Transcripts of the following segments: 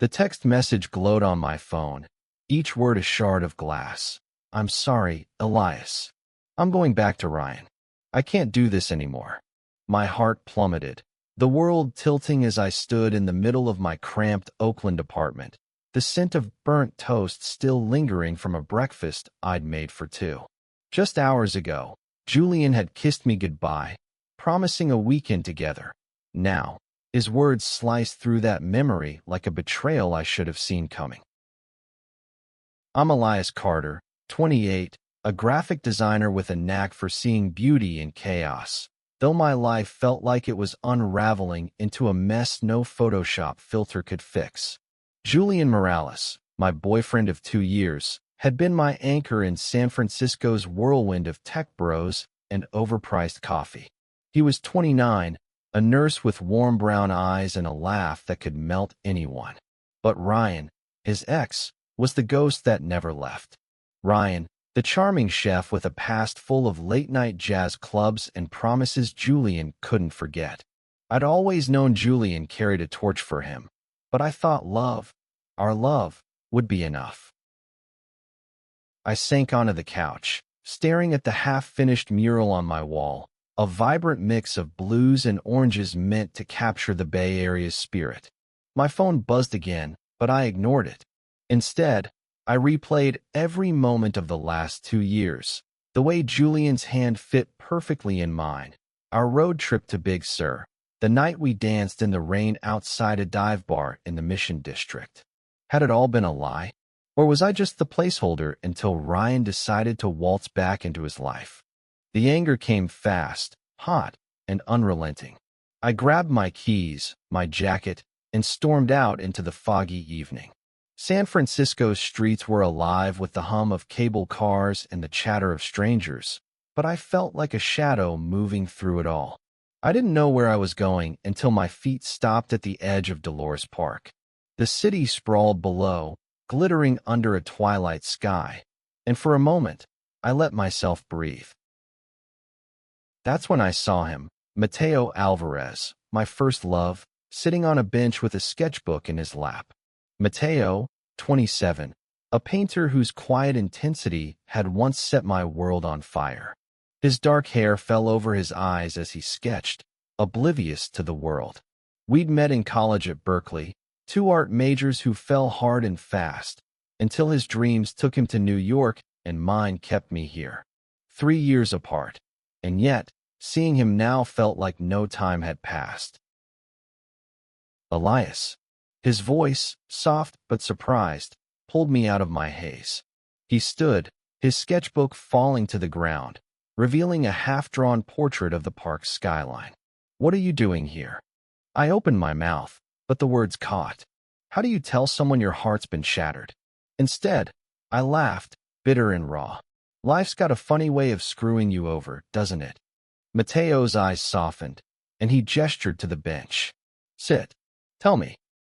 The text message glowed on my phone, each word a shard of glass. I'm sorry, Elias. I'm going back to Ryan. I can't do this anymore. My heart plummeted, the world tilting as I stood in the middle of my cramped Oakland apartment, the scent of burnt toast still lingering from a breakfast I'd made for two. Just hours ago, Julian had kissed me goodbye, promising a weekend together. Now, his words sliced through that memory like a betrayal I should have seen coming. I'm Elias Carter, 28, a graphic designer with a knack for seeing beauty in chaos. Though my life felt like it was unraveling into a mess no Photoshop filter could fix. Julian Morales, my boyfriend of 2 years, had been my anchor in San Francisco's whirlwind of tech bros and overpriced coffee. He was 29, a nurse with warm brown eyes and a laugh that could melt anyone. But Ryan, his ex, was the ghost that never left. Ryan, the charming chef with a past full of late-night jazz clubs and promises Julian couldn't forget. I'd always known Julian carried a torch for him, but I thought our love, would be enough. I sank onto the couch, staring at the half-finished mural on my wall, a vibrant mix of blues and oranges meant to capture the Bay Area's spirit. My phone buzzed again, but I ignored it. Instead, I replayed every moment of the last 2 years, the way Julian's hand fit perfectly in mine, our road trip to Big Sur, the night we danced in the rain outside a dive bar in the Mission District. Had it all been a lie? Or was I just the placeholder until Ryan decided to waltz back into his life? The anger came fast, hot, and unrelenting. I grabbed my keys, my jacket, and stormed out into the foggy evening. San Francisco's streets were alive with the hum of cable cars and the chatter of strangers, but I felt like a shadow moving through it all. I didn't know where I was going until my feet stopped at the edge of Dolores Park. The city sprawled below, glittering under a twilight sky, and for a moment, I let myself breathe. That's when I saw him, Mateo Alvarez, my first love, sitting on a bench with a sketchbook in his lap. Mateo, 27, a painter whose quiet intensity had once set my world on fire. His dark hair fell over his eyes as he sketched, oblivious to the world. We'd met in college at Berkeley, 2 art majors who fell hard and fast, until his dreams took him to New York and mine kept me here. 3 years apart, and yet, seeing him now felt like no time had passed. Elias. His voice, soft but surprised, pulled me out of my haze. He stood, his sketchbook falling to the ground, revealing a half-drawn portrait of the park's skyline. "What are you doing here?" I opened my mouth, but the words caught. How do you tell someone your heart's been shattered? Instead, I laughed, bitter and raw. Life's got a funny way of screwing you over, doesn't it? Mateo's eyes softened, and he gestured to the bench. "Sit. Tell me."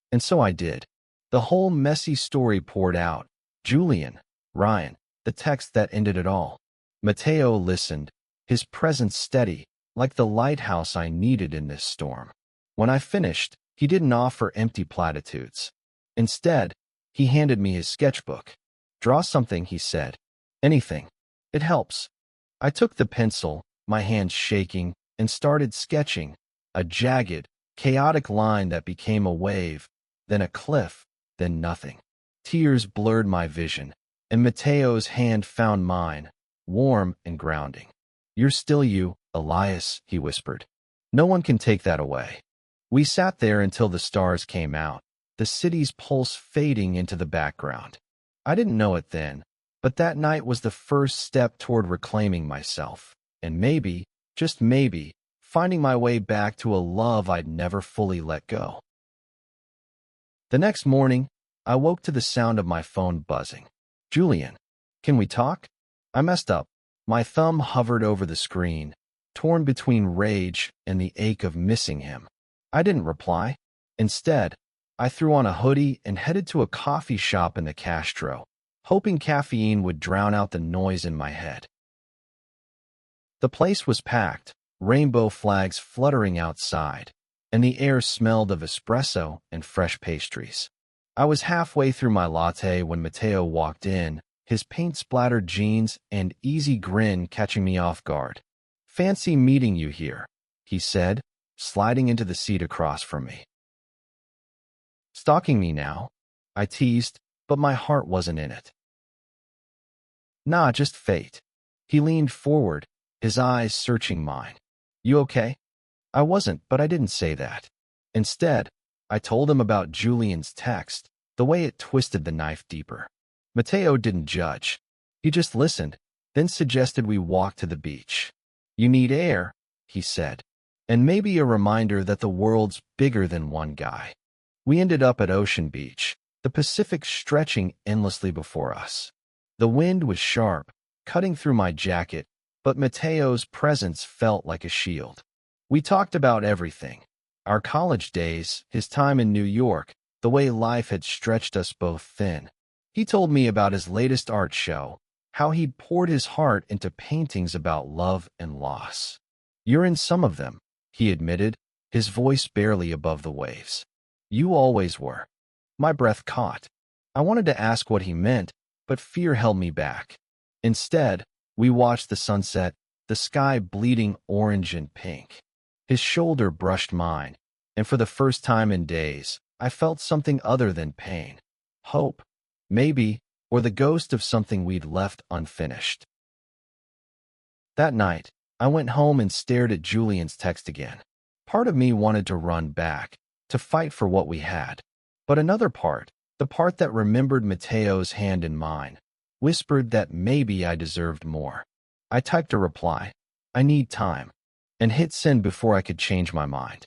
And so I did. The whole messy story poured out. Julian, Ryan, the text that ended it all. Mateo listened, his presence steady, like the lighthouse I needed in this storm. When I finished, he didn't offer empty platitudes. Instead, he handed me his sketchbook. "Draw something," he said. "Anything. It helps." I took the pencil, my hands shaking, and started sketching, a jagged, chaotic line that became a wave, then a cliff, then nothing. Tears blurred my vision, and Mateo's hand found mine, warm and grounding. "You're still you, Elias," he whispered. "No one can take that away." We sat there until the stars came out, the city's pulse fading into the background. I didn't know it then, but that night was the first step toward reclaiming myself, and maybe, just maybe, finding my way back to a love I'd never fully let go. The next morning, I woke to the sound of my phone buzzing. "Julian, can we talk?" I messed up. My thumb hovered over the screen, torn between rage and the ache of missing him. I didn't reply. Instead, I threw on a hoodie and headed to a coffee shop in the Castro, hoping caffeine would drown out the noise in my head. The place was packed, rainbow flags fluttering outside, and the air smelled of espresso and fresh pastries. I was halfway through my latte when Mateo walked in, his paint-splattered jeans and easy grin catching me off guard. "Fancy meeting you here," he said, sliding into the seat across from me. "Stalking me now?" I teased, but my heart wasn't in it. "Nah, just fate." He leaned forward, his eyes searching mine. "You okay?" I wasn't, but I didn't say that. Instead, I told him about Julian's text, the way it twisted the knife deeper. Mateo didn't judge. He just listened, then suggested we walk to the beach. "You need air," he said, "and maybe a reminder that the world's bigger than one guy." We ended up at Ocean Beach, the Pacific stretching endlessly before us. The wind was sharp, cutting through my jacket, but Mateo's presence felt like a shield. We talked about everything. Our college days, his time in New York, the way life had stretched us both thin. He told me about his latest art show, how he'd poured his heart into paintings about love and loss. "You're in some of them," he admitted, his voice barely above the waves. "You always were." My breath caught. I wanted to ask what he meant, but fear held me back. Instead, we watched the sunset, the sky bleeding orange and pink. His shoulder brushed mine, and for the first time in days, I felt something other than pain. Hope, maybe, or the ghost of something we'd left unfinished. That night, I went home and stared at Julian's text again. Part of me wanted to run back, to fight for what we had. But another part, the part that remembered Mateo's hand in mine, whispered that maybe I deserved more. I typed a reply, "I need time," and hit send before I could change my mind.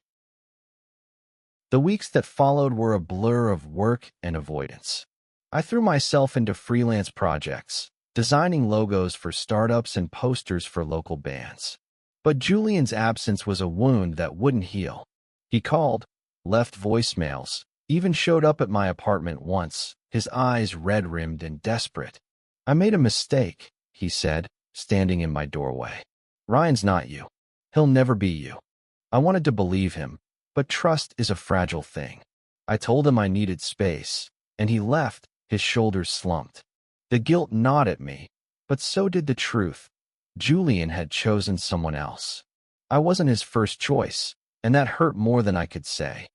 The weeks that followed were a blur of work and avoidance. I threw myself into freelance projects, designing logos for startups and posters for local bands. But Julian's absence was a wound that wouldn't heal. He called, left voicemails, even showed up at my apartment once, his eyes red-rimmed and desperate. "I made a mistake," he said, standing in my doorway. "Ryan's not you. He'll never be you." I wanted to believe him, but trust is a fragile thing. I told him I needed space, and he left, his shoulders slumped. The guilt gnawed at me, but so did the truth. Julian had chosen someone else. I wasn't his first choice, and that hurt more than I could say.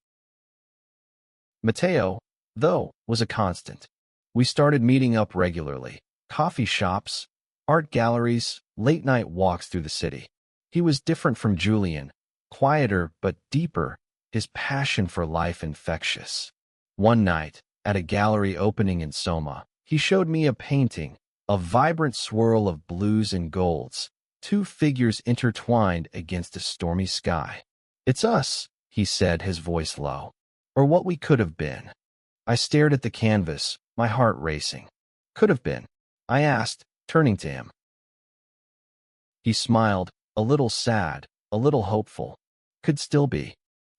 Mateo, though, was a constant. We started meeting up regularly. Coffee shops, art galleries, late-night walks through the city. He was different from Julian, quieter but deeper, his passion for life infectious. One night, at a gallery opening in Soma, he showed me a painting, a vibrant swirl of blues and golds, two figures intertwined against a stormy sky. "It's us," he said, his voice low. "Or what we could have been." I stared at the canvas, my heart racing. "Could have been?" I asked, turning to him. He smiled, a little sad, a little hopeful. "Could still be."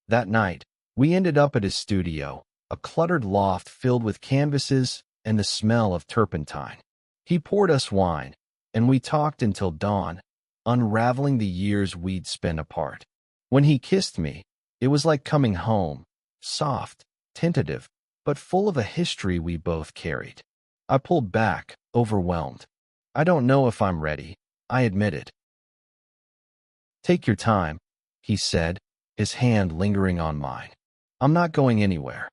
That night, we ended up at his studio, a cluttered loft filled with canvases and the smell of turpentine. He poured us wine, and we talked until dawn, unraveling the years we'd spent apart. When he kissed me, it was like coming home, soft, tentative, but full of a history we both carried. I pulled back, overwhelmed. "I don't know if I'm ready," I admitted. "Take your time," he said, his hand lingering on mine. "I'm not going anywhere."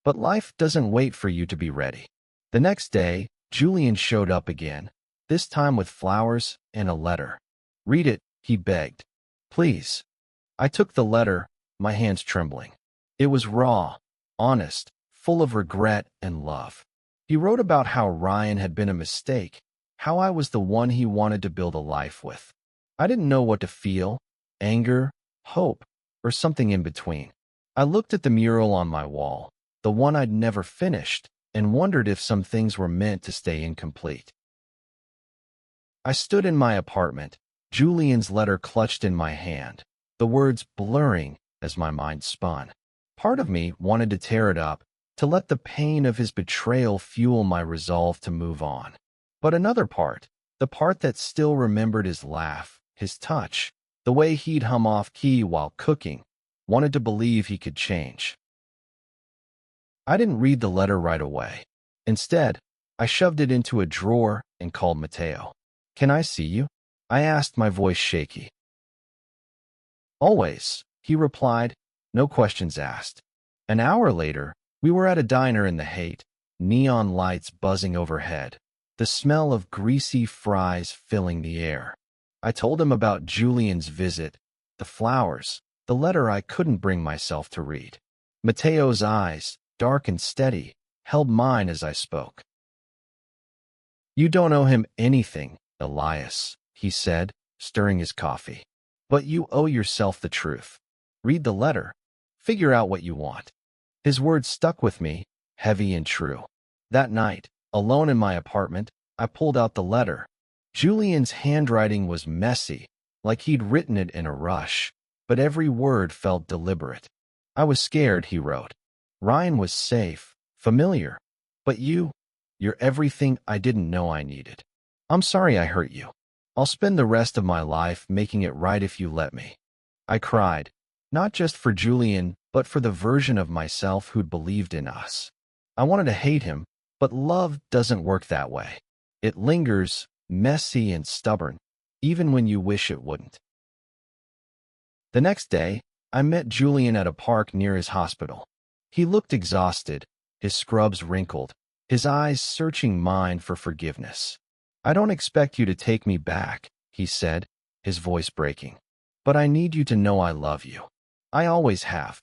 But life doesn't wait for you to be ready. The next day, Julian showed up again, this time with flowers and a letter. "Read it," he begged. "Please." I took the letter, my hands trembling. It was raw, honest, full of regret and love. He wrote about how Ryan had been a mistake, how I was the one he wanted to build a life with. I didn't know what to feel, anger, hope, or something in between. I looked at the mural on my wall, the one I'd never finished, and wondered if some things were meant to stay incomplete. I stood in my apartment, Julian's letter clutched in my hand, the words blurring as my mind spun. Part of me wanted to tear it up, to let the pain of his betrayal fuel my resolve to move on. But another part, the part that still remembered his laugh, his touch, the way he'd hum off key while cooking, wanted to believe he could change. I didn't read the letter right away. Instead, I shoved it into a drawer and called Mateo. "Can I see you?" I asked, my voice shaky. "Always," he replied, no questions asked. An hour later, we were at a diner in the Haight, neon lights buzzing overhead, the smell of greasy fries filling the air. I told him about Julian's visit, the flowers, the letter I couldn't bring myself to read. Mateo's eyes, dark and steady, held mine as I spoke. "You don't owe him anything, Elias," he said, stirring his coffee. "But you owe yourself the truth. Read the letter. Figure out what you want." His words stuck with me, heavy and true. That night, alone in my apartment, I pulled out the letter. Julian's handwriting was messy, like he'd written it in a rush, but every word felt deliberate. "I was scared," he wrote. "Ryan was safe, familiar. But you're everything I didn't know I needed. I'm sorry I hurt you. I'll spend the rest of my life making it right if you let me." I cried, not just for Julian, but for the version of myself who'd believed in us. I wanted to hate him, but love doesn't work that way. It lingers, messy and stubborn, even when you wish it wouldn't. The next day, I met Julian at a park near his hospital. He looked exhausted, his scrubs wrinkled, his eyes searching mine for forgiveness. "I don't expect you to take me back," he said, his voice breaking. "But I need you to know I love you. I always have."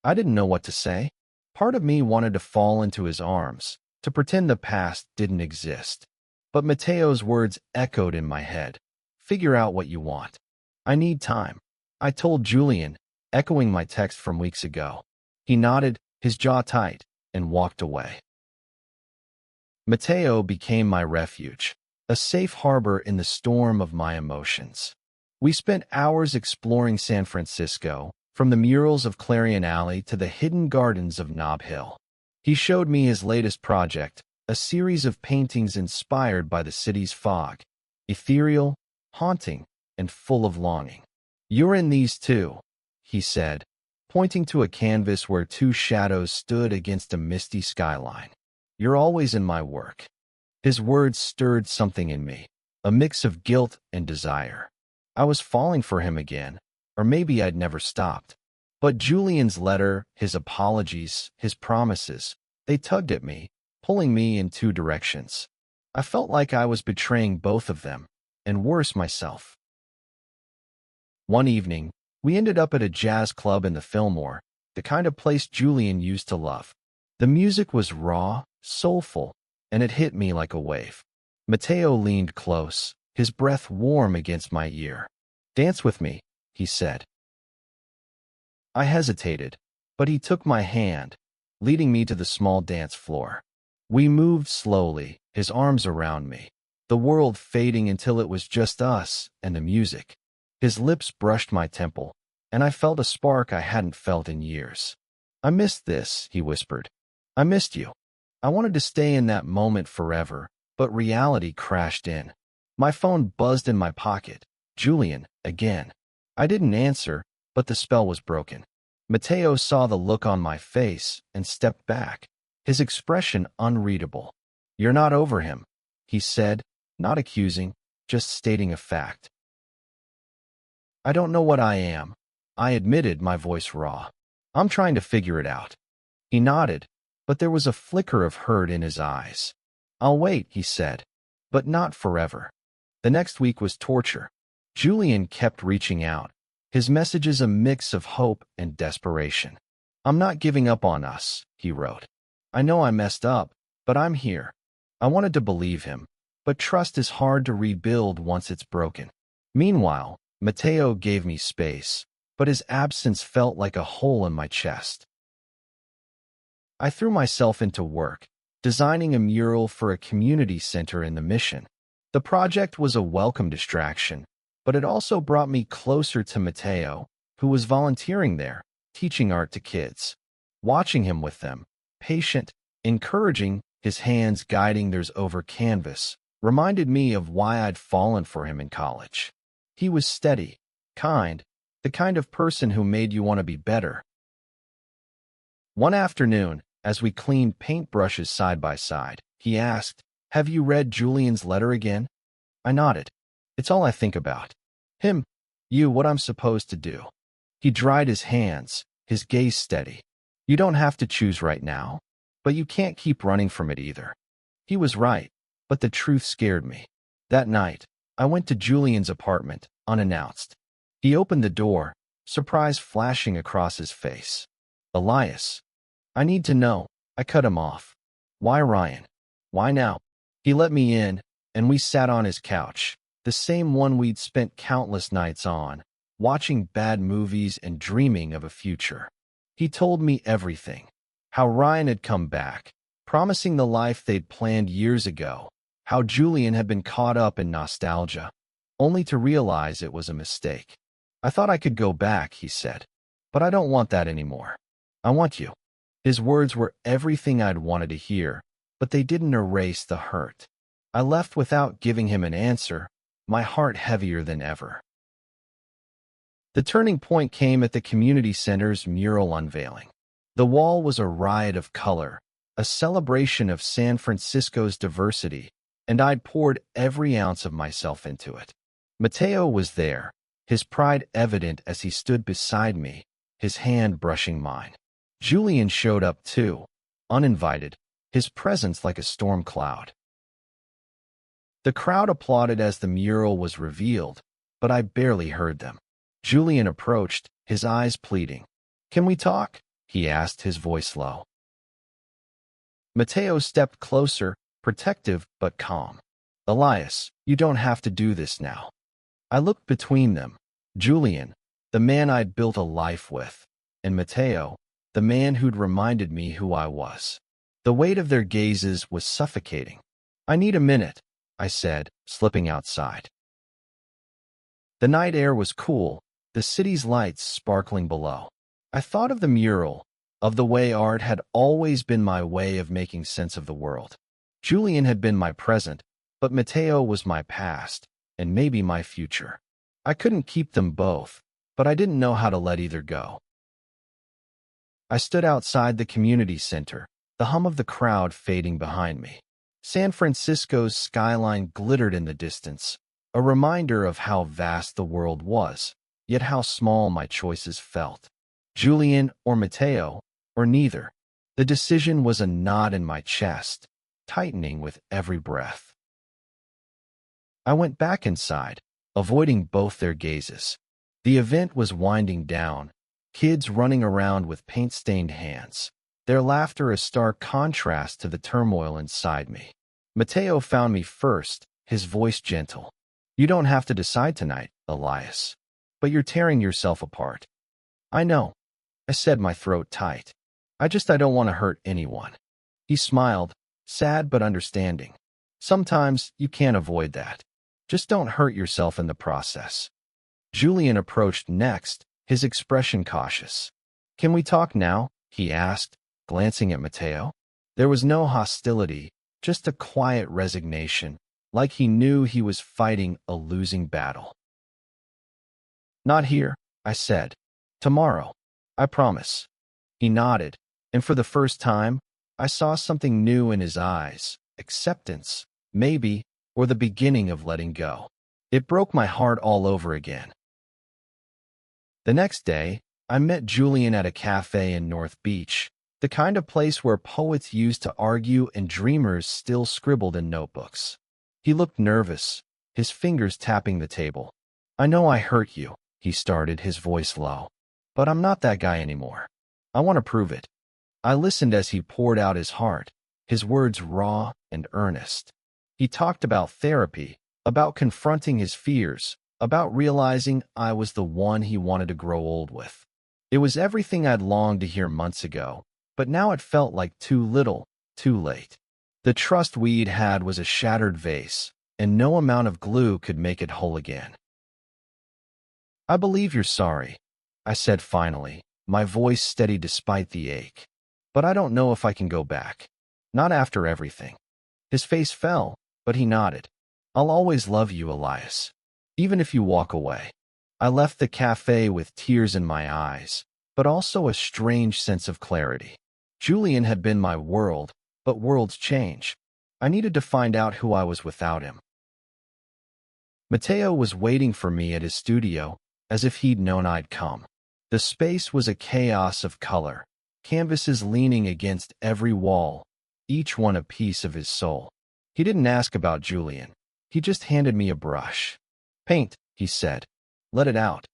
I didn't know what to say. Part of me wanted to fall into his arms, to pretend the past didn't exist. But Mateo's words echoed in my head. "Figure out what you want." "I need time," I told Julian, echoing my text from weeks ago. He nodded, his jaw tight, and walked away. Mateo became my refuge, a safe harbor in the storm of my emotions. We spent hours exploring San Francisco, from the murals of Clarion Alley to the hidden gardens of Nob Hill. He showed me his latest project, a series of paintings inspired by the city's fog, ethereal, haunting, and full of longing. "You're in these too," he said, pointing to a canvas where two shadows stood against a misty skyline. "You're always in my work." His words stirred something in me, a mix of guilt and desire. I was falling for him again, or maybe I'd never stopped. But Julian's letter, his apologies, his promises, they tugged at me, pulling me in two directions. I felt like I was betraying both of them, and worse, myself. One evening, we ended up at a jazz club in the Fillmore, the kind of place Julian used to love. The music was raw, soulful, and it hit me like a wave. Mateo leaned close, his breath warm against my ear. "Dance with me," he said. I hesitated, but he took my hand, leading me to the small dance floor. We moved slowly, his arms around me, the world fading until it was just us and the music. His lips brushed my temple, and I felt a spark I hadn't felt in years. "I missed this," he whispered. "I missed you." I wanted to stay in that moment forever, but reality crashed in. My phone buzzed in my pocket. Julian, again. I didn't answer, but the spell was broken. Mateo saw the look on my face and stepped back, his expression unreadable. "You're not over him," he said, not accusing, just stating a fact. "I don't know what I am," I admitted, my voice raw. "I'm trying to figure it out." He nodded, but there was a flicker of hurt in his eyes. "I'll wait," he said, "but not forever." The next week was torture. Julian kept reaching out, his messages a mix of hope and desperation. "I'm not giving up on us," he wrote. "I know I messed up, but I'm here." I wanted to believe him, but trust is hard to rebuild once it's broken. Meanwhile, Mateo gave me space, but his absence felt like a hole in my chest. I threw myself into work, designing a mural for a community center in the Mission. The project was a welcome distraction, but it also brought me closer to Mateo, who was volunteering there, teaching art to kids. Watching him with them, patient, encouraging, his hands guiding theirs over canvas, reminded me of why I'd fallen for him in college. He was steady, kind, the kind of person who made you want to be better. One afternoon, As we cleaned paintbrushes side by side, he asked, "Have you read Julian's letter again?" I nodded. "It's all I think about. Him, you, what I'm supposed to do." He dried his hands, his gaze steady. "You don't have to choose right now, but you can't keep running from it either." He was right, but the truth scared me. That night, I went to Julian's apartment, unannounced. He opened the door, surprise flashing across his face. "Elias, I need to know." I cut him off. "Why, Ryan? Why now?" He let me in, and we sat on his couch, the same one we'd spent countless nights on, watching bad movies and dreaming of a future. He told me everything. How Ryan had come back, promising the life they'd planned years ago. How Julian had been caught up in nostalgia, only to realize it was a mistake. "I thought I could go back," he said. "But I don't want that anymore. I want you." His words were everything I'd wanted to hear, but they didn't erase the hurt. I left without giving him an answer, my heart heavier than ever. The turning point came at the community center's mural unveiling. The wall was a riot of color, a celebration of San Francisco's diversity, and I'd poured every ounce of myself into it. Mateo was there, his pride evident as he stood beside me, his hand brushing mine. Julian showed up too, uninvited, his presence like a storm cloud. The crowd applauded as the mural was revealed, but I barely heard them. Julian approached, his eyes pleading. "Can we talk?" he asked, his voice low. Mateo stepped closer, protective but calm. "Elias, you don't have to do this now." I looked between them. Julian, the man I'd built a life with, and Mateo, the man who'd reminded me who I was. The weight of their gazes was suffocating. "I need a minute," I said, slipping outside. The night air was cool, the city's lights sparkling below. I thought of the mural, of the way art had always been my way of making sense of the world. Julian had been my present, but Mateo was my past, and maybe my future. I couldn't keep them both, but I didn't know how to let either go. I stood outside the community center, the hum of the crowd fading behind me. San Francisco's skyline glittered in the distance, a reminder of how vast the world was, yet how small my choices felt. Julian or Mateo, or neither. The decision was a knot in my chest, tightening with every breath. I went back inside, avoiding both their gazes. The event was winding down, kids running around with paint-stained hands, their laughter a stark contrast to the turmoil inside me. Mateo found me first, his voice gentle. "You don't have to decide tonight, Elias, but you're tearing yourself apart." "I know," I said, my throat tight. I don't want to hurt anyone." He smiled, sad but understanding. "Sometimes you can't avoid that. Just don't hurt yourself in the process." Julian approached next, his expression cautious. "Can we talk now?" he asked, glancing at Mateo. There was no hostility, just a quiet resignation, like he knew he was fighting a losing battle. "Not here," I said. "Tomorrow. I promise." He nodded, and for the first time, I saw something new in his eyes, acceptance, maybe, or the beginning of letting go. It broke my heart all over again. The next day, I met Julian at a cafe in North Beach, the kind of place where poets used to argue and dreamers still scribbled in notebooks. He looked nervous, his fingers tapping the table. "I know I hurt you," he started, his voice low. "But I'm not that guy anymore. I want to prove it." I listened as he poured out his heart, his words raw and earnest. He talked about therapy, about confronting his fears, about realizing I was the one he wanted to grow old with. It was everything I'd longed to hear months ago, but now it felt like too little, too late. The trust we'd had was a shattered vase, and no amount of glue could make it whole again. "I believe you're sorry," I said finally, my voice steady despite the ache. "But I don't know if I can go back. Not after everything." His face fell, but he nodded. "I'll always love you, Elias, even if you walk away." I left the cafe with tears in my eyes, but also a strange sense of clarity. Julian had been my world, but worlds change. I needed to find out who I was without him. Mateo was waiting for me at his studio, as if he'd known I'd come. The space was a chaos of color, canvases leaning against every wall, each one a piece of his soul. He didn't ask about Julian. He just handed me a brush. "Paint," he said. "Let it out."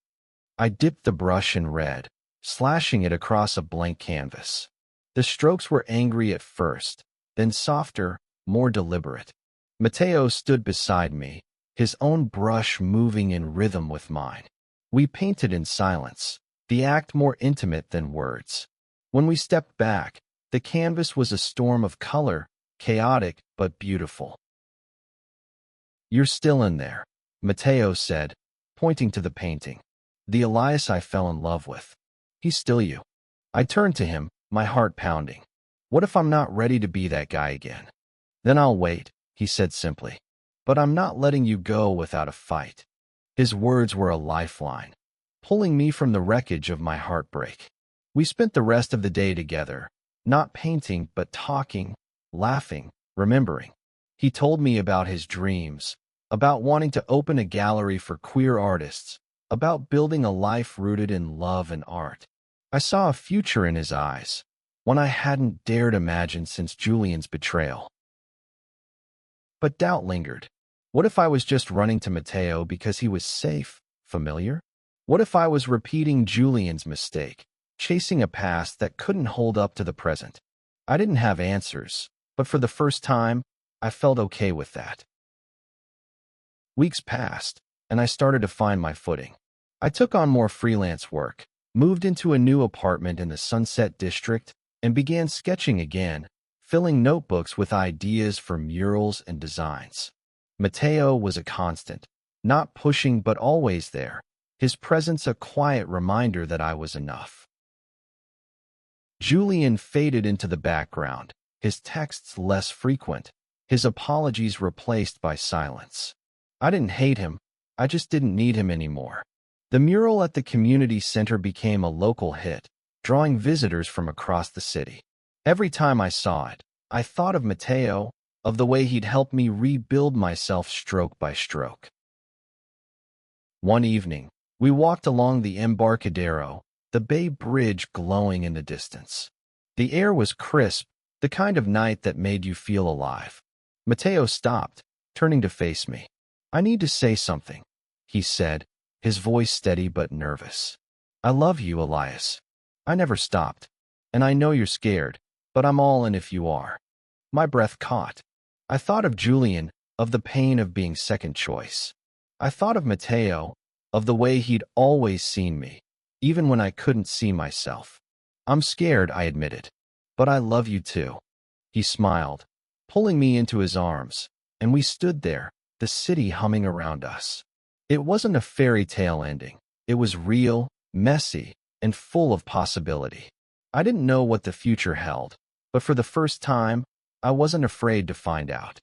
I dipped the brush in red, slashing it across a blank canvas. The strokes were angry at first, then softer, more deliberate. Mateo stood beside me, his own brush moving in rhythm with mine. We painted in silence, the act more intimate than words. When we stepped back, the canvas was a storm of color, chaotic but beautiful. "You're still in there," Mateo said, pointing to the painting. "The Elias I fell in love with. He's still you." I turned to him, my heart pounding. "What if I'm not ready to be that guy again?" "Then I'll wait," he said simply. "But I'm not letting you go without a fight." His words were a lifeline, pulling me from the wreckage of my heartbreak. We spent the rest of the day together, not painting but talking, laughing, remembering. He told me about his dreams, about wanting to open a gallery for queer artists, about building a life rooted in love and art. I saw a future in his eyes, one I hadn't dared imagine since Julian's betrayal. But doubt lingered. What if I was just running to Mateo because he was safe, familiar? What if I was repeating Julian's mistake, chasing a past that couldn't hold up to the present? I didn't have answers, but for the first time, I felt okay with that. Weeks passed, and I started to find my footing. I took on more freelance work, moved into a new apartment in the Sunset District, and began sketching again, filling notebooks with ideas for murals and designs. Mateo was a constant, not pushing but always there, his presence a quiet reminder that I was enough. Julian faded into the background, his texts less frequent, his apologies replaced by silence. I didn't hate him, I just didn't need him anymore. The mural at the community center became a local hit, drawing visitors from across the city. Every time I saw it, I thought of Mateo, of the way he'd helped me rebuild myself stroke by stroke. One evening, we walked along the Embarcadero, the Bay Bridge glowing in the distance. The air was crisp, the kind of night that made you feel alive. Mateo stopped, turning to face me. "I need to say something," he said, his voice steady but nervous. "I love you, Elias. I never stopped. And I know you're scared, but I'm all in if you are." My breath caught. I thought of Julian, of the pain of being second choice. I thought of Mateo, of the way he'd always seen me, even when I couldn't see myself. "I'm scared," I admitted. "But I love you too." He smiled, pulling me into his arms, and we stood there, the city humming around us. It wasn't a fairy tale ending. It was real, messy, and full of possibility. I didn't know what the future held, but for the first time, I wasn't afraid to find out.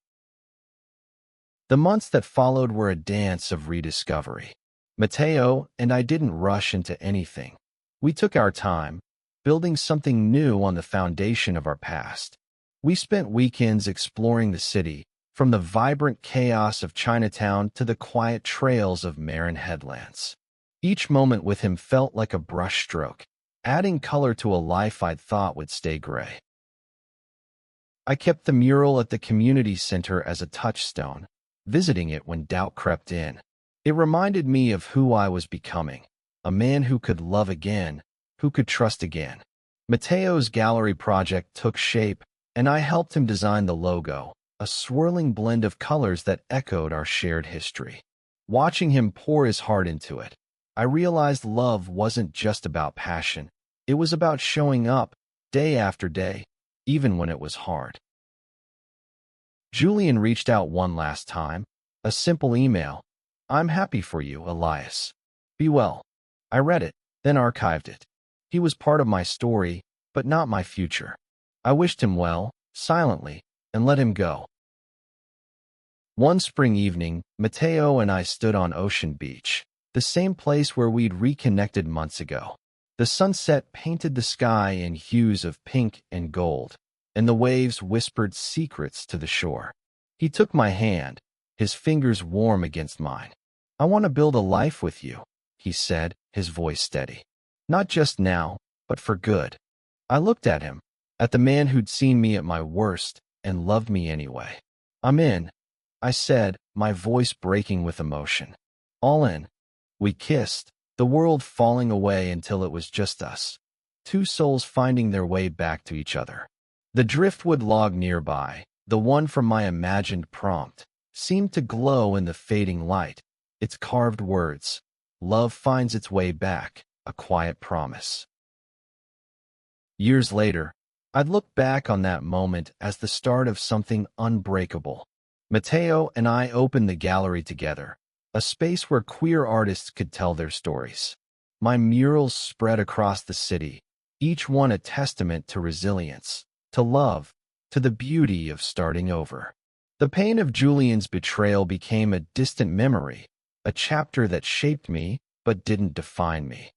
The months that followed were a dance of rediscovery. Mateo and I didn't rush into anything. We took our time, building something new on the foundation of our past. We spent weekends exploring the city, from the vibrant chaos of Chinatown to the quiet trails of Marin headlands. Each moment with him felt like a brushstroke, adding color to a life I'd thought would stay gray. I kept the mural at the community center as a touchstone, visiting it when doubt crept in. It reminded me of who I was becoming, a man who could love again, who could trust again. Mateo's gallery project took shape, and I helped him design the logo, a swirling blend of colors that echoed our shared history. Watching him pour his heart into it, I realized love wasn't just about passion. It was about showing up, day after day, even when it was hard. Julian reached out one last time, a simple email. "I'm happy for you, Elias. Be well." I read it, then archived it. He was part of my story, but not my future. I wished him well, silently, and let him go. One spring evening, Mateo and I stood on Ocean Beach, the same place where we'd reconnected months ago. The sunset painted the sky in hues of pink and gold, and the waves whispered secrets to the shore. He took my hand, his fingers warm against mine. "I want to build a life with you," he said, his voice steady. "Not just now, but for good." I looked at him, at the man who'd seen me at my worst and loved me anyway. "I'm in," I said, my voice breaking with emotion. "All in." We kissed, the world falling away until it was just us, two souls finding their way back to each other. The driftwood log nearby, the one from my imagined prompt, seemed to glow in the fading light, its carved words, "Love finds its way back, a quiet promise." Years later, I'd look back on that moment as the start of something unbreakable. Mateo and I opened the gallery together, a space where queer artists could tell their stories. My murals spread across the city, each one a testament to resilience, to love, to the beauty of starting over. The pain of Julian's betrayal became a distant memory, a chapter that shaped me but didn't define me.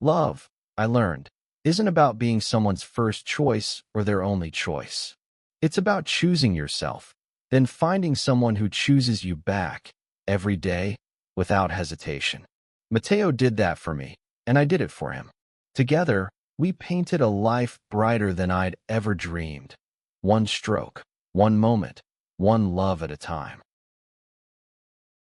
Love, I learned, isn't about being someone's first choice or their only choice. It's about choosing yourself, then finding someone who chooses you back, every day, without hesitation. Mateo did that for me, and I did it for him. Together, we painted a life brighter than I'd ever dreamed. One stroke, one moment, one love at a time.